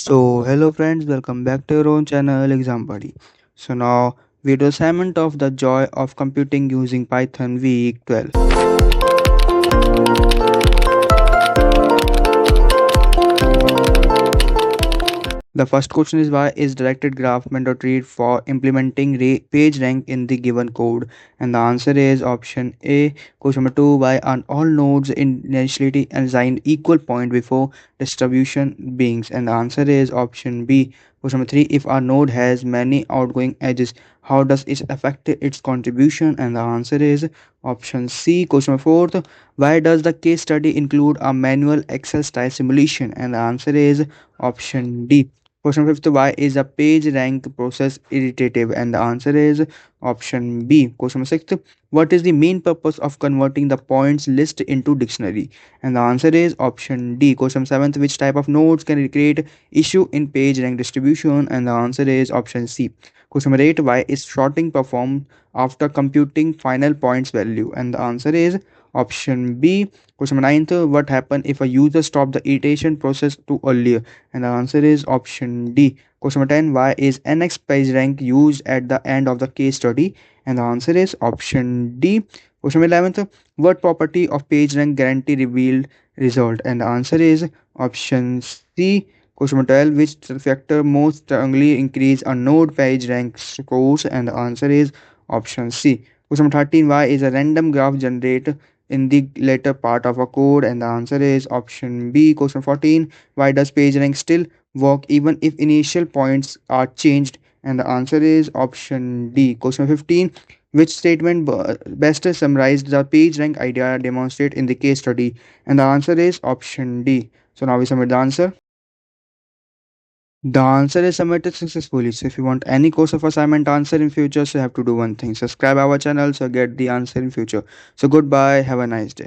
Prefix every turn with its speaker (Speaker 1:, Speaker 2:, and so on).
Speaker 1: So hello friends, welcome back to your own channel Exam Buddy. So now video assignment of the joy of computing using Python week 12. The first question is, why is directed graph mandatory for implementing page rank in the given code? And the answer is option A. Question number 2, why are all nodes initially assigned equal point before distribution beings? And the answer is option B. Question number 3, if a node has many outgoing edges, how does it affect its contribution? And the answer is option C. Question number 4, why does the case study include a manual Excel style simulation? And the answer is option D. Question 5, why is the page rank process irritative? And the answer is option B. Question 6, what is the main purpose of converting the points list into dictionary? And the answer is option D. Question 7, which type of nodes can create issue in page rank distribution? And the answer is option C. Question number 8, why is sorting performed after computing final points value? And the answer is option B. Question number 9, what happens if a user stop the iteration process too earlier? And the answer is option D. Question number 10, why is NX PageRank used at the end of the case study? And the answer is option D. Question number 11, what property of PageRank guarantee revealed result? And the answer is option C. Question number 12, which factor most strongly increase a node PageRank scores? And the answer is option C. Question number 13, why is a random graph generated in the later part of a code? And the answer is option B. Question 14, why does PageRank still work even if initial points are changed? And the answer is option D. Question 15, which statement best summarized the PageRank idea demonstrated in the case study? And the answer is option D. So now we submit the answer. The answer is submitted successfully. So if you want any course of assignment answer in future, so you have to do one thing: subscribe our channel so get the answer in future. So goodbye, have a nice day.